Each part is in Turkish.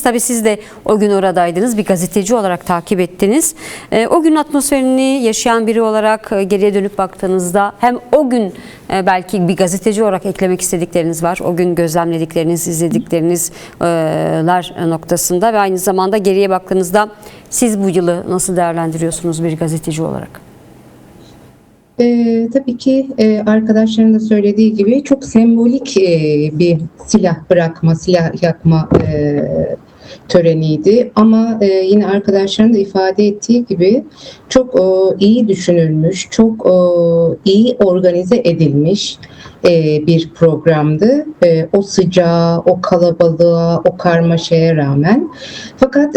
Tabii siz de o gün oradaydınız. Bir gazeteci olarak takip ettiniz. O gün atmosferini yaşayan biri olarak geriye dönüp baktığınızda hem o gün belki bir gazeteci olarak eklemek istedikleriniz var. O gün gözlemledikleriniz, izlediklerinizler noktasında ve aynı zamanda geriye baktığınızda siz bu yılı nasıl değerlendiriyorsunuz bir gazeteci olarak? Tabii ki arkadaşların da söylediği gibi çok sembolik bir silah bırakma, silah yakma töreniydi. Ama yine arkadaşların da ifade ettiği gibi çok iyi düşünülmüş, çok iyi organize edilmiş bir programdı. O sıcağa, o kalabalığa, o karmaşaya rağmen. Fakat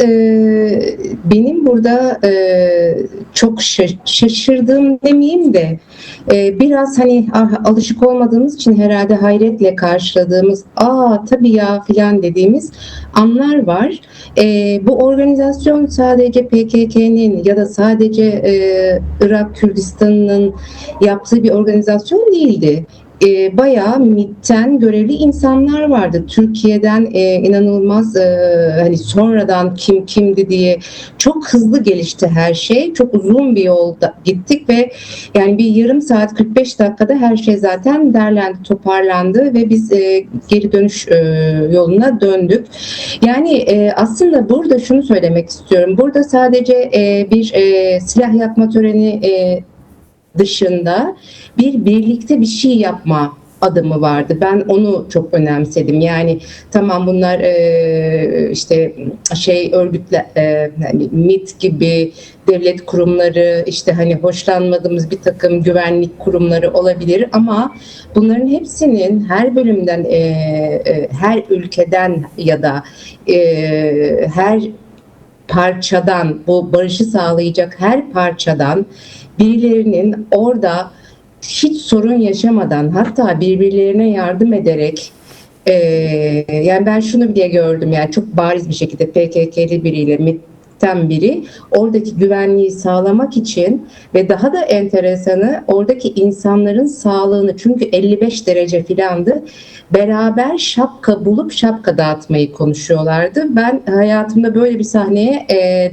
benim burada çok şaşırdığım demeyeyim de biraz hani alışık olmadığımız için herhalde hayretle karşıladığımız tabii ya filan dediğimiz anlar var. Bu organizasyon sadece PKK'nin ya da sadece Irak Kürdistan'ın yaptığı bir organizasyon değildi. Bayağı MİT'ten görevli insanlar vardı. Türkiye'den inanılmaz hani sonradan kim kimdi diye çok hızlı gelişti her şey. Çok uzun bir yolda gittik ve yani bir yarım saat 45 dakikada her şey zaten derlendi, toparlandı ve biz geri dönüş yoluna döndük. Yani aslında burada şunu söylemek istiyorum. Burada sadece bir silah yakma töreni dışında birlikte bir şey yapma adımı vardı. Ben onu çok önemsedim. Yani tamam bunlar işte örgütler, hani MİT gibi devlet kurumları, işte hani hoşlanmadığımız bir takım güvenlik kurumları olabilir ama bunların hepsinin her bölümden, her ülkeden ya da her parçadan, bu barışı sağlayacak her parçadan birilerinin orada hiç sorun yaşamadan, hatta birbirlerine yardım ederek, yani ben şunu bile gördüm, yani çok bariz bir şekilde PKK'li biriyle MİT'ten biri oradaki güvenliği sağlamak için ve daha da enteresanı oradaki insanların sağlığını, çünkü 55 derece filandı, beraber şapka bulup şapka dağıtmayı konuşuyorlardı. Ben hayatımda böyle bir sahneye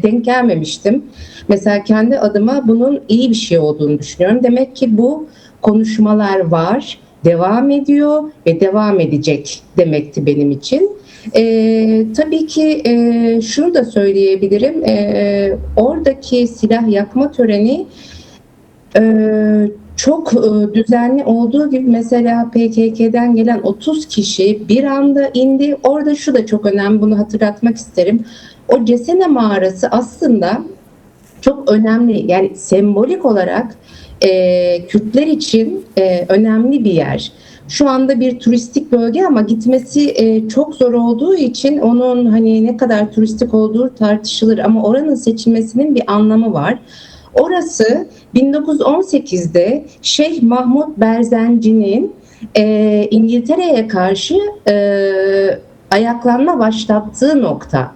denk gelmemiştim. Mesela kendi adıma bunun iyi bir şey olduğunu düşünüyorum. Demek ki bu konuşmalar var, devam ediyor ve devam edecek demekti benim için. Tabii ki şunu da söyleyebilirim. Oradaki silah yakma töreni çok düzenli olduğu gibi, mesela PKK'den gelen 30 kişi bir anda indi. Orada şu da çok önemli, bunu hatırlatmak isterim. O Cesene mağarası aslında çok önemli, yani sembolik olarak Kürtler için önemli bir yer. Şu anda bir turistik bölge ama gitmesi çok zor olduğu için onun hani ne kadar turistik olduğu tartışılır ama oranın seçilmesinin bir anlamı var. Orası 1918'de Şeyh Mahmud Berzenci'nin İngiltere'ye karşı ayaklanma başlattığı nokta.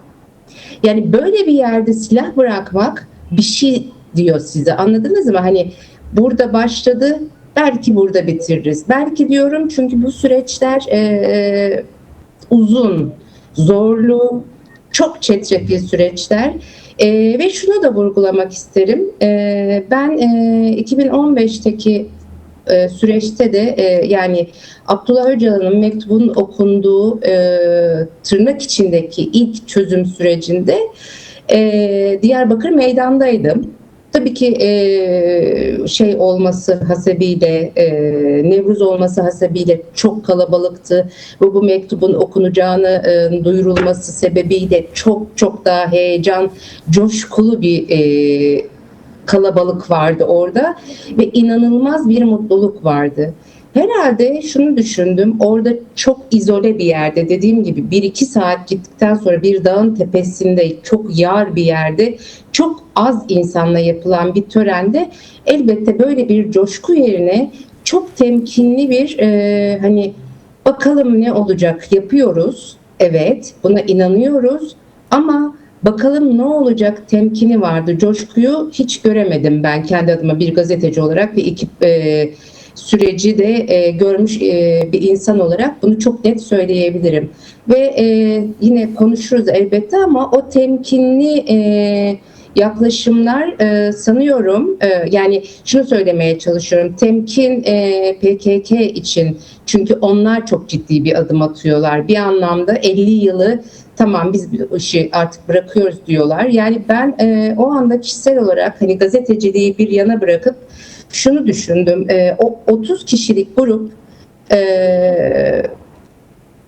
Yani böyle bir yerde silah bırakmak bir şey diyor size, anladınız mı? Hani burada başladı, belki burada bitiririz. Belki diyorum çünkü bu süreçler uzun, zorlu, çok çetrefilli süreçler. Ve şunu da vurgulamak isterim. Ben 2015'teki süreçte de yani Abdullah Öcalan'ın mektubunun okunduğu tırnak içindeki ilk çözüm sürecinde Diyarbakır meydandaydım. Tabii ki olması hasebiyle, Nevruz olması hasebiyle çok kalabalıktı. Bu mektubun okunacağını duyurulması sebebiyle çok daha heyecan, coşkulu bir kalabalık vardı orada ve inanılmaz bir mutluluk vardı. Herhalde şunu düşündüm, orada çok izole bir yerde, dediğim gibi 1-2 saat gittikten sonra bir dağın tepesinde, çok yar bir yerde, çok az insanla yapılan bir törende elbette böyle bir coşku yerine çok temkinli bir hani bakalım ne olacak, yapıyoruz, evet buna inanıyoruz ama bakalım ne olacak temkini vardı. Coşkuyu hiç göremedim ben kendi adıma bir gazeteci olarak, bir ekip süreci de görmüş bir insan olarak bunu çok net söyleyebilirim. Ve yine konuşuruz elbette ama o temkinli yaklaşımlar sanıyorum yani şunu söylemeye çalışıyorum. Temkin PKK için, çünkü onlar çok ciddi bir adım atıyorlar. Bir anlamda 50 yılı tamam biz bu işi artık bırakıyoruz diyorlar. Yani ben o anda kişisel olarak hani gazeteciliği bir yana bırakıp şunu düşündüm. O 30 kişilik grup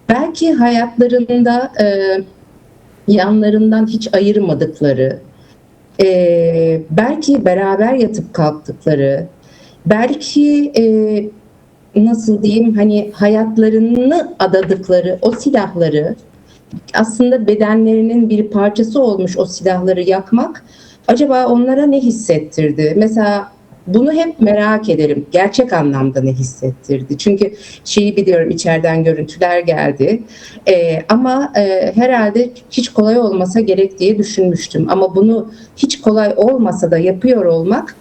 belki hayatlarında yanlarından hiç ayırmadıkları, belki beraber yatıp kalktıkları, belki nasıl diyeyim, hani hayatlarını adadıkları o silahları, aslında bedenlerinin bir parçası olmuş o silahları yakmak acaba onlara ne hissettirdi? Mesela bunu hep merak ederim. Gerçek anlamda ne hissettirdi? Çünkü şeyi biliyorum, içeriden görüntüler geldi. Ama herhalde hiç kolay olmasa gerek diye düşünmüştüm. Ama bunu hiç kolay olmasa da yapıyor olmak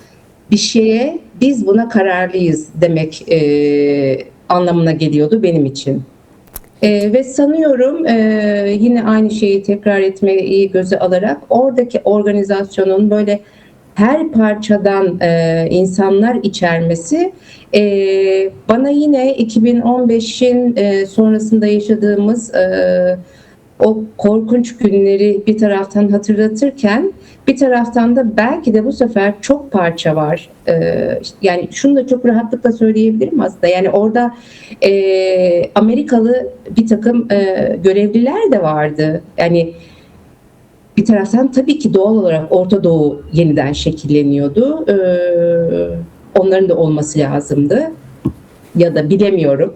bir şeye biz buna kararlıyız demek anlamına geliyordu benim için. Ve sanıyorum yine aynı şeyi tekrar etmeyi göze alarak oradaki organizasyonun böyle her parçadan insanlar içermesi bana yine 2015'in sonrasında yaşadığımız o korkunç günleri bir taraftan hatırlatırken bir taraftan da belki de bu sefer çok parça var. Yani şunu da çok rahatlıkla söyleyebilirim aslında. Yani orada Amerikalı bir takım görevliler de vardı. Yani bir taraftan tabii ki doğal olarak Orta Doğu yeniden şekilleniyordu. Onların da olması lazımdı. Ya da bilemiyorum.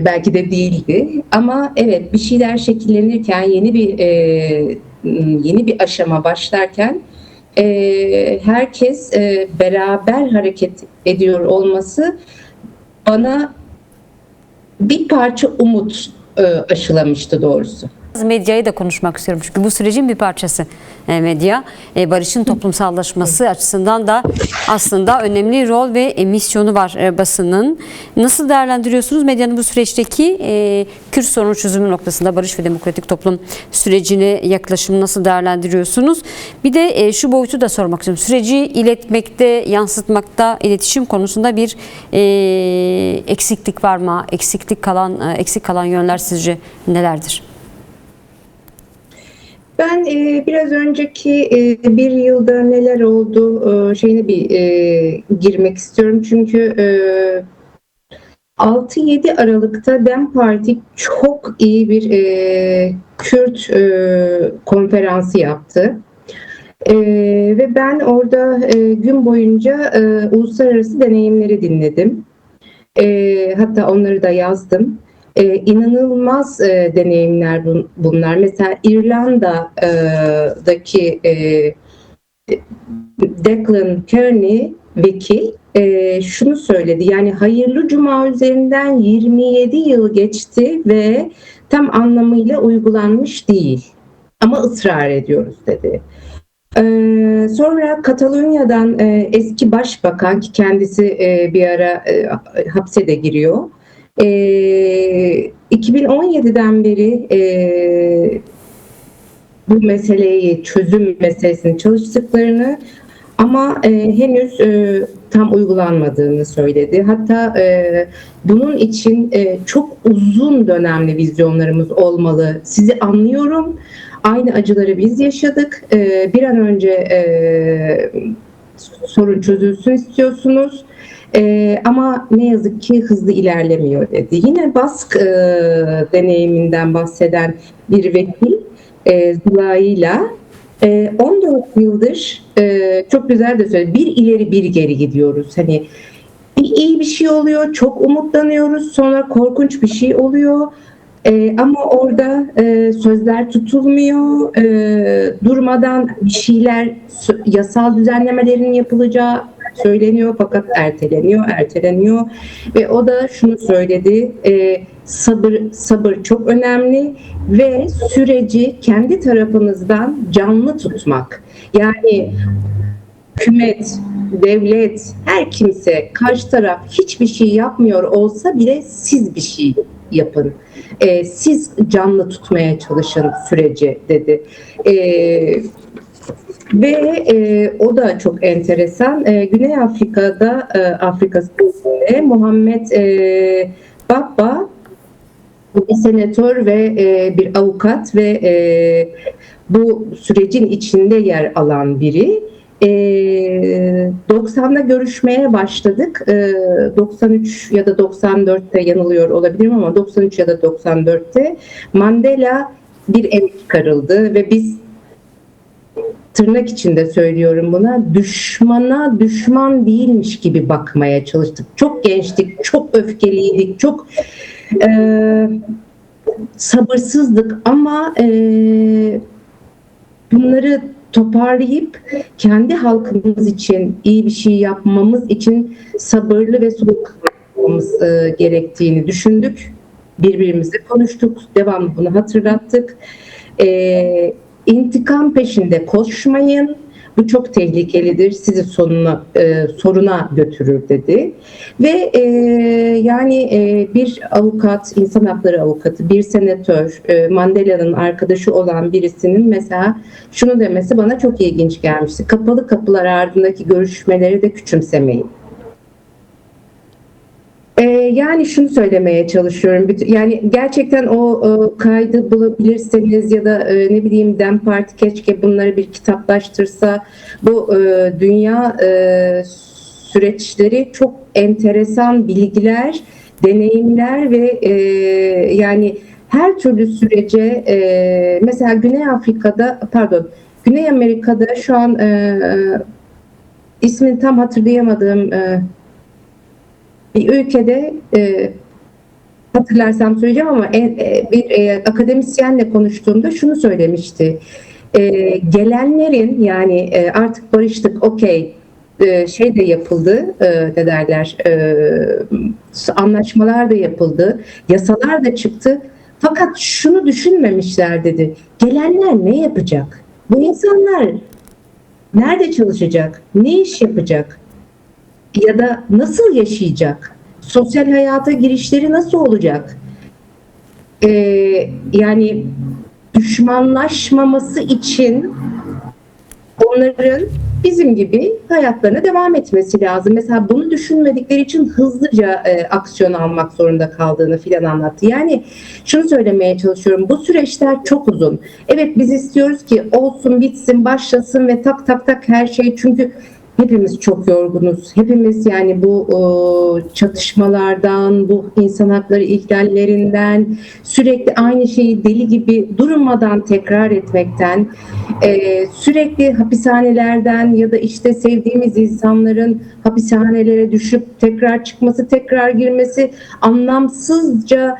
Belki de değildi. Ama evet, bir şeyler şekillenirken, yeni bir aşama başlarken herkes beraber hareket ediyor olması bana bir parça umut aşılamıştı doğrusu. Medyayı da konuşmak istiyorum çünkü bu sürecin bir parçası medya. Barışın toplumsallaşması açısından da aslında önemli rol ve misyonu var basının. Nasıl değerlendiriyorsunuz medyanın bu süreçteki Kürt sorunu çözümü noktasında barış ve demokratik toplum sürecine yaklaşımı nasıl değerlendiriyorsunuz? Bir de şu boyutu da sormak istiyorum. Süreci iletmekte, yansıtmakta, iletişim konusunda bir eksiklik var mı? Eksik kalan yönler sizce nelerdir? Ben biraz önceki bir yılda neler oldu şeyine bir girmek istiyorum. Çünkü 6-7 Aralık'ta DEM Parti çok iyi bir Kürt konferansı yaptı. Ve ben orada gün boyunca uluslararası deneyimleri dinledim. Hatta onları da yazdım. İnanılmaz deneyimler bunlar. Mesela İrlanda'daki Declan Kearney vekil şunu söyledi. Yani hayırlı cuma üzerinden 27 yıl geçti ve tam anlamıyla uygulanmış değil. Ama ısrar ediyoruz dedi. Sonra Katalonya'dan eski başbakan, ki kendisi bir ara hapse de giriyor. 2017'den beri bu çözüm meselesini çalıştıklarını ama henüz tam uygulanmadığını söyledi. Hatta bunun için çok uzun dönemli vizyonlarımız olmalı. Sizi anlıyorum. Aynı acıları biz yaşadık. Bir an önce sorun çözülsün istiyorsunuz. Ama ne yazık ki hızlı ilerlemiyor dedi. Yine Bask deneyiminden bahseden bir vekil Zıla'yla 14 yıldır çok güzel de söyledi. Bir ileri bir geri gidiyoruz. Hani iyi bir şey oluyor, çok umutlanıyoruz. Sonra korkunç bir şey oluyor. Ama orada sözler tutulmuyor. Durmadan bir şeyler, yasal düzenlemelerin yapılacağı söyleniyor fakat erteleniyor ve o da şunu söyledi: sabır çok önemli ve süreci kendi tarafınızdan canlı tutmak. Yani hükümet, devlet, her kimse, karşı taraf hiçbir şey yapmıyor olsa bile siz bir şey yapın. Siz canlı tutmaya çalışın süreci dedi. O da çok enteresan. Güney Afrika'da, Afrika Sivrisin'de Muhammed Babba bir senatör ve bir avukat ve bu sürecin içinde yer alan biri. 90'da görüşmeye başladık. 93 ya da 94'te yanılıyor olabilirim ama 93 ya da 94'te Mandela bir eve çıkarıldı ve biz tırnak içinde söylüyorum buna, düşmana düşman değilmiş gibi bakmaya çalıştık. Çok gençtik, çok öfkeliydik, çok sabırsızdık ama bunları toparlayıp kendi halkımız için iyi bir şey yapmamız için sabırlı ve soğukkanlı gerektiğini düşündük. Birbirimizle konuştuk, devamlı bunu hatırlattık. İntikam peşinde koşmayın. Bu çok tehlikelidir. Sizi soruna götürür dedi. Ve bir avukat, insan hakları avukatı, bir senatör, Mandela'nın arkadaşı olan birisinin mesela şunu demesi bana çok ilginç gelmişti. Kapalı kapılar ardındaki görüşmeleri de küçümsemeyin. Yani şunu söylemeye çalışıyorum. Yani gerçekten o kaydı bulabilirseniz ya da ne bileyim DEM Parti keşke bunları bir kitaplaştırsa. Bu dünya süreçleri çok enteresan bilgiler, deneyimler ve yani her türlü sürece mesela Güney Amerika'da şu an ismini tam hatırlayamadığım bir ülkede hatırlarsam söyleyeceğim ama bir akademisyenle konuştuğumda şunu söylemişti. Gelenlerin yani artık barıştık, okey, şey de yapıldı, ne derler, anlaşmalar da yapıldı, yasalar da çıktı. Fakat şunu düşünmemişler dedi. Gelenler ne yapacak? Bu insanlar nerede çalışacak? Ne iş yapacak? Ya da nasıl yaşayacak? Sosyal hayata girişleri nasıl olacak? Yani düşmanlaşmaması için onların bizim gibi hayatlarına devam etmesi lazım. Mesela bunu düşünmedikleri için hızlıca aksiyon almak zorunda kaldığını filan anlattı. Yani şunu söylemeye çalışıyorum. Bu süreçler çok uzun. Evet, biz istiyoruz ki olsun, bitsin, başlasın ve tak tak tak her şey, çünkü hepimiz çok yorgunuz. Hepimiz yani bu çatışmalardan, bu insan hakları ihlallerinden, sürekli aynı şeyi deli gibi durmadan tekrar etmekten, sürekli hapishanelerden ya da işte sevdiğimiz insanların hapishanelere düşüp tekrar çıkması, tekrar girmesi, anlamsızca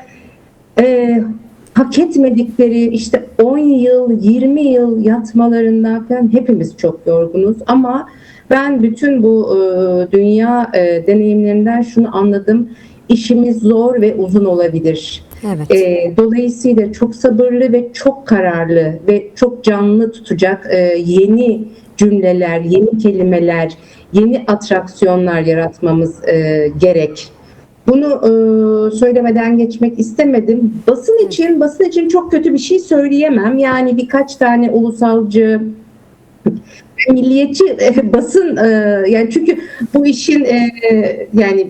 hak etmedikleri işte 10 yıl, 20 yıl yatmalarından falan hepimiz çok yorgunuz. Ama ben bütün bu dünya deneyimlerinden şunu anladım. İşimiz zor ve uzun olabilir. Evet. Dolayısıyla çok sabırlı ve çok kararlı ve çok canlı tutacak yeni cümleler, yeni kelimeler, yeni atraksiyonlar yaratmamız gerek. Bunu söylemeden geçmek istemedim. Basın için çok kötü bir şey söyleyemem. Yani birkaç tane ulusalcı, milliyetçi basın, yani çünkü bu işin yani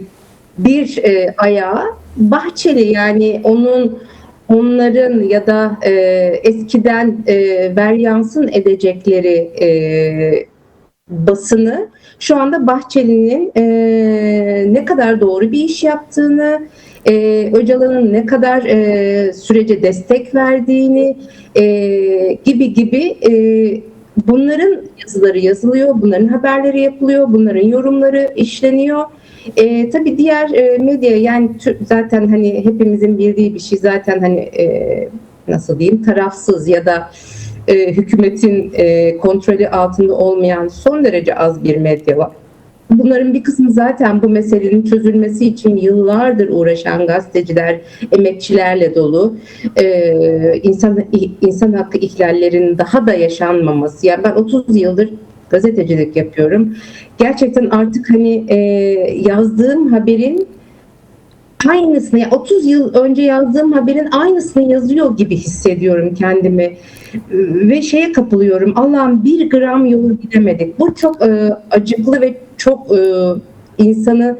bir ayağı Bahçeli, yani onların ya da eskiden veryansın edecekleri basını şu anda Bahçeli'nin ne kadar doğru bir iş yaptığını, Öcalan'ın ne kadar sürece destek verdiğini gibi bunların yazıları yazılıyor, bunların haberleri yapılıyor, bunların yorumları işleniyor. Tabii diğer medya, yani zaten hani hepimizin bildiği bir şey, zaten hani nasıl diyeyim, tarafsız ya da hükümetin kontrolü altında olmayan son derece az bir medya var. Bunların bir kısmı zaten bu meselenin çözülmesi için yıllardır uğraşan gazeteciler, emekçilerle dolu. İnsan hakkı ihlallerinin daha da yaşanmaması. Yani ben 30 yıldır gazetecilik yapıyorum. Gerçekten artık hani yazdığım haberin aynısını, yani 30 yıl önce yazdığım haberin aynısını yazıyor gibi hissediyorum kendimi. Ve şeye kapılıyorum. Allah'ım, bir gram yolu gidemedik. Bu çok acıklı ve çok insanı,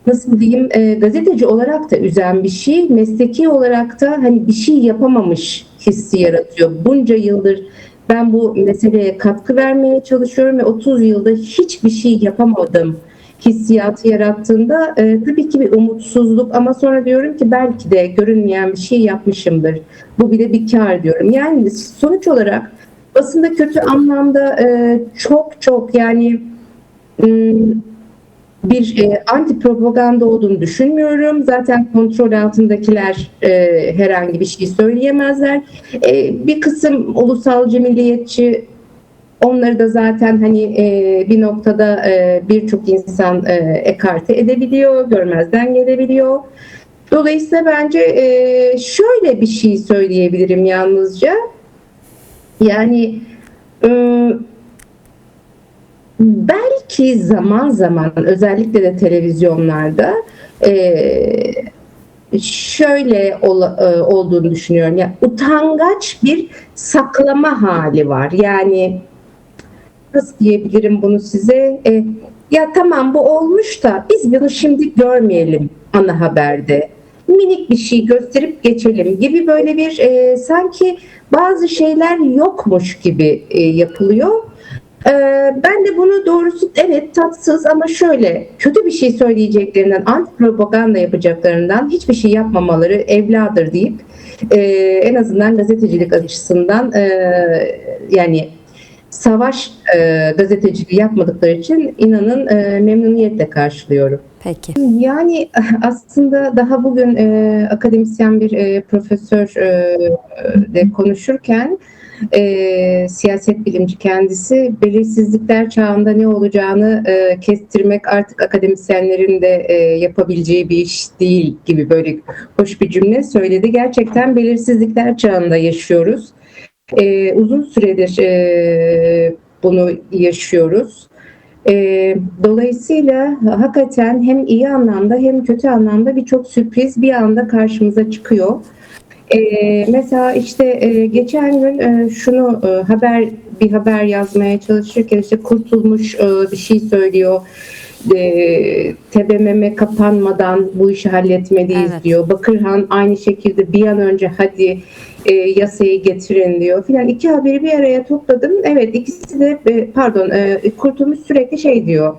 nasıl diyeyim, gazeteci olarak da üzen bir şey. Mesleki olarak da hani bir şey yapamamış hissi yaratıyor. Bunca yıldır ben bu meseleye katkı vermeye çalışıyorum ve 30 yılda hiçbir şey yapamadım hissiyatı yarattığında tabii ki bir umutsuzluk, ama sonra diyorum ki belki de görünmeyen bir şey yapmışımdır. Bu bile bir kar diyorum. Yani sonuç olarak basında kötü anlamda çok yani bir anti propaganda olduğunu düşünmüyorum. Zaten kontrol altındakiler herhangi bir şey söyleyemezler. Bir kısım ulusalcı, milliyetçi, onları da zaten hani bir noktada birçok insan ekarte edebiliyor, görmezden gelebiliyor. Dolayısıyla bence şöyle bir şey söyleyebilirim yalnızca. Yani belki zaman zaman, özellikle de televizyonlarda şöyle olduğunu düşünüyorum. Yani utangaç bir saklama hali var. Yani nasıl diyebilirim bunu size? Ya tamam, bu olmuş da biz bunu şimdi görmeyelim ana haberde. Minik bir şey gösterip geçelim gibi, böyle bir sanki bazı şeyler yokmuş gibi yapılıyor. Ben de bunu, doğrusu evet tatsız, ama şöyle kötü bir şey söyleyeceklerinden, anti propaganda yapacaklarından hiçbir şey yapmamaları evladır deyip en azından gazetecilik açısından yani savaş gazeteciliği yapmadıkları için inanın memnuniyetle karşılıyorum. Peki. Yani aslında daha bugün akademisyen bir profesör de konuşurken siyaset bilimci kendisi, belirsizlikler çağında ne olacağını kestirmek artık akademisyenlerin de yapabileceği bir iş değil gibi böyle hoş bir cümle söyledi. Gerçekten belirsizlikler çağında yaşıyoruz. Uzun süredir bunu yaşıyoruz. Dolayısıyla hakikaten hem iyi anlamda hem kötü anlamda birçok sürpriz bir anda karşımıza çıkıyor. Mesela işte geçen gün şunu bir haber yazmaya çalışırken işte Kurtulmuş bir şey söylüyor. TBMM kapanmadan bu işi halletmeliyiz diyor. Bakırhan aynı şekilde bir an önce hadi yasayı getirin diyor filan. İki haberi bir araya topladım. Evet, ikisi de Kurtulmuş sürekli şey diyor.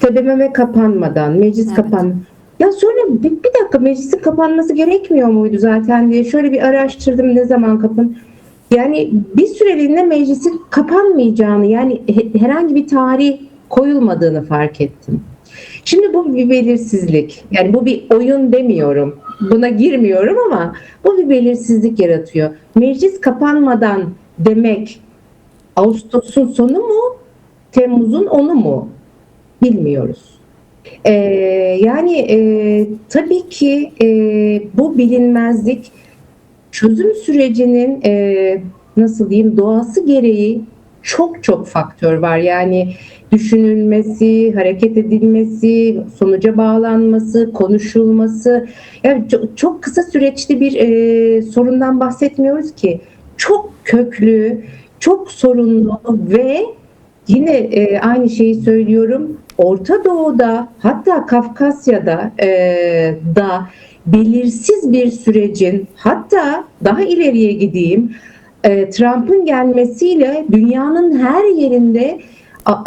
TBMM kapanmadan, meclis kapan. Ya sonra bir dakika, meclisin kapanması gerekmiyor muydu zaten diye şöyle bir araştırdım, ne zaman kapan. Yani bir süreliğine meclisin kapanmayacağını, yani herhangi bir tarih koyulmadığını fark ettim. Şimdi bu bir belirsizlik. Yani bu bir oyun demiyorum. Buna girmiyorum ama bu bir belirsizlik yaratıyor. Meclis kapanmadan demek Ağustos'un sonu mu, Temmuz'un onu mu? Bilmiyoruz. Yani tabii ki bu bilinmezlik çözüm sürecinin nasıl diyeyim, doğası gereği çok faktör var. Yani düşünülmesi, hareket edilmesi, sonuca bağlanması, konuşulması. Yani çok kısa süreçli bir sorundan bahsetmiyoruz ki. Çok köklü, çok sorunlu ve yine aynı şeyi söylüyorum. Orta Doğu'da, hatta Kafkasya'da da belirsiz bir sürecin, hatta daha ileriye gideyim, Trump'ın gelmesiyle dünyanın her yerinde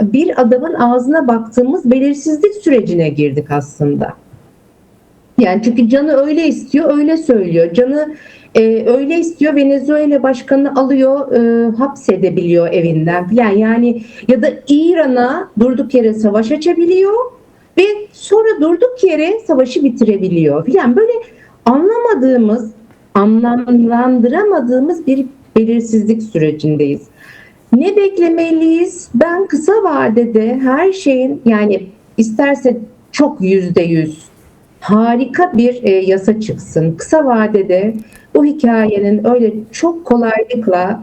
bir adamın ağzına baktığımız belirsizlik sürecine girdik aslında. Yani çünkü canı öyle istiyor, öyle söylüyor. Canı öyle istiyor, Venezuela başkanını alıyor, hapsedebiliyor evinden falan. Yani ya da İran'a durduk yere savaş açabiliyor ve sonra durduk yere savaşı bitirebiliyor falan. Böyle anlamadığımız, anlamlandıramadığımız bir belirsizlik sürecindeyiz. Ne beklemeliyiz? Ben kısa vadede her şeyin, yani isterse çok %100 harika bir yasa çıksın. Kısa vadede bu hikayenin öyle çok kolaylıkla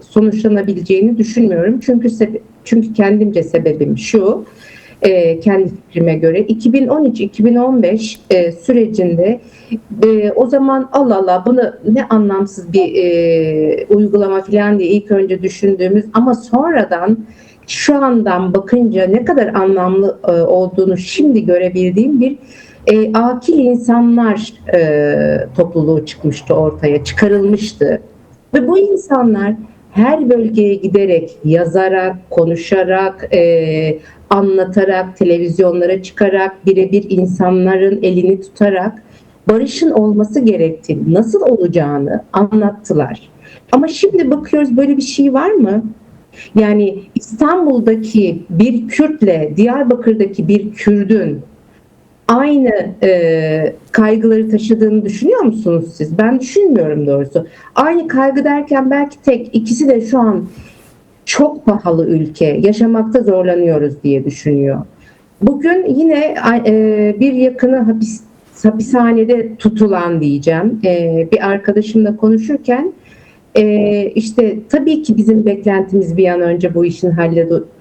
sonuçlanabileceğini düşünmüyorum. Çünkü kendimce sebebim şu, kendi fikrime göre 2013-2015 sürecinde o zaman Allah Allah bunu ne anlamsız bir uygulama falan diye ilk önce düşündüğümüz ama sonradan şu andan bakınca ne kadar anlamlı olduğunu şimdi görebildiğim bir akil insanlar topluluğu çıkmıştı ortaya, çıkarılmıştı. Ve bu insanlar her bölgeye giderek, yazarak, konuşarak, anlatarak, televizyonlara çıkarak, birebir insanların elini tutarak barışın olması gerektiğini, nasıl olacağını anlattılar. Ama şimdi bakıyoruz, böyle bir şey var mı? Yani İstanbul'daki bir Kürtle Diyarbakır'daki bir Kürdün aynı kaygıları taşıdığını düşünüyor musunuz siz? Ben düşünmüyorum doğrusu. Aynı kaygı derken belki ikisi de şu an çok pahalı ülke, yaşamakta zorlanıyoruz diye düşünüyor. Bugün yine bir yakını hapishanede tutulan diyeceğim. Bir arkadaşımla konuşurken işte tabii ki bizim beklentimiz bir an önce bu işin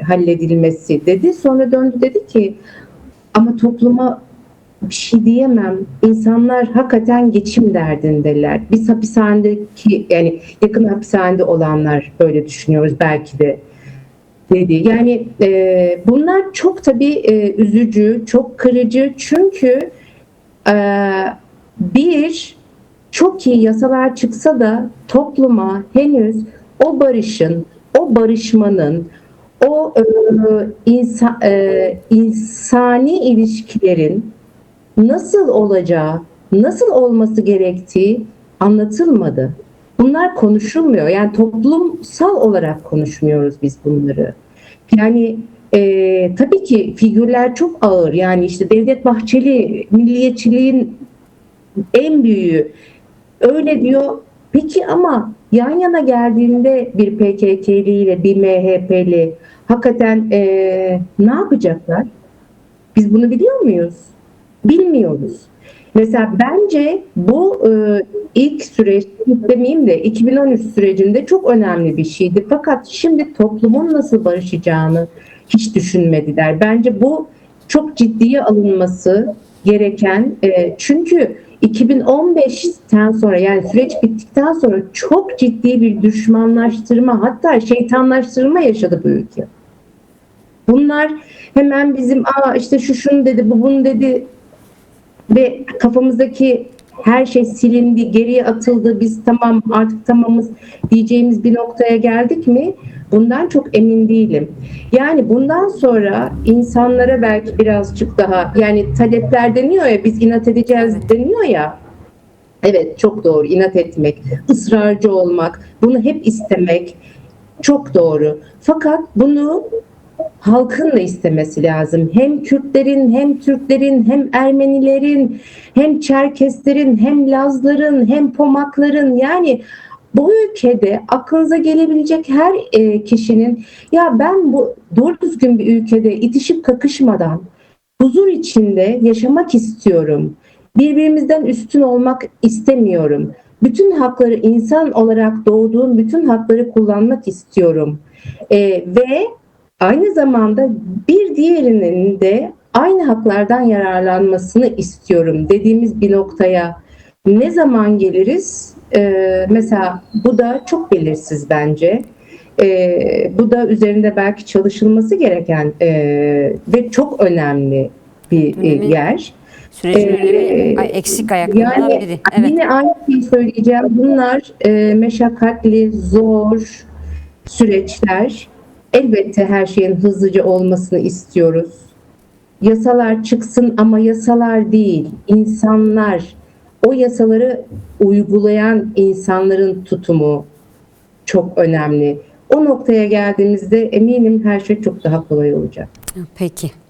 halledilmesi dedi. Sonra döndü dedi ki ama topluma bir şey diyemem. İnsanlar hakikaten geçim derdindeler. Biz hapishanedeki, yani yakın hapishanede olanlar böyle düşünüyoruz belki de dedi. Yani bunlar çok tabii üzücü, çok kırıcı. Çünkü bir çok iyi yasalar çıksa da topluma henüz o barışın, o barışmanın, o insani ilişkilerin nasıl olacağı, nasıl olması gerektiği anlatılmadı. Bunlar konuşulmuyor. Yani toplumsal olarak konuşmuyoruz biz bunları. Yani tabii ki figürler çok ağır. Yani işte Devlet Bahçeli milliyetçiliğin en büyüğü. Öyle diyor. Peki ama yan yana geldiğinde bir PKK'li ile bir MHP'li hakikaten ne yapacaklar? Biz bunu biliyor muyuz? Bilmiyoruz. Mesela bence bu ilk süreç demeyeyim de 2013 sürecinde çok önemli bir şeydi. Fakat şimdi toplumun nasıl barışacağını hiç düşünmediler. Bence bu çok ciddiye alınması gereken, çünkü 2015'ten sonra, yani süreç bittikten sonra çok ciddi bir düşmanlaştırma, hatta şeytanlaştırma yaşadı bu ülke. Bunlar hemen bizim işte şu şunu dedi, bu bunu dedi ve kafamızdaki her şey silindi, geriye atıldı, biz tamam artık tamamız diyeceğimiz bir noktaya geldik mi? Bundan çok emin değilim. Yani bundan sonra insanlara belki birazcık daha, yani talepler deniyor ya, biz inat edeceğiz deniyor ya. Evet, çok doğru, inat etmek, ısrarcı olmak, bunu hep istemek çok doğru. Fakat bunu halkın da istemesi lazım. Hem Kürtlerin, hem Türklerin, hem Ermenilerin, hem Çerkeslerin, hem Lazların, hem Pomakların, yani bu ülkede aklınıza gelebilecek her kişinin, ya ben bu doğru düzgün bir ülkede itişip kakışmadan huzur içinde yaşamak istiyorum. Birbirimizden üstün olmak istemiyorum. Bütün hakları, insan olarak doğduğum bütün hakları kullanmak istiyorum. Ve aynı zamanda bir diğerinin de aynı haklardan yararlanmasını istiyorum dediğimiz bir noktaya ne zaman geliriz? Mesela bu da çok belirsiz bence. Bu da üzerinde belki çalışılması gereken ve çok önemli bir yer. Sürecin önemi eksik ayaklarından Yani biri. Evet. yine aynı şeyi söyleyeceğim. Bunlar meşakkatli, zor süreçler. Elbette her şeyin hızlıca olmasını istiyoruz. Yasalar çıksın ama yasalar değil, insanlar, o yasaları uygulayan insanların tutumu çok önemli. O noktaya geldiğimizde eminim her şey çok daha kolay olacak. Peki.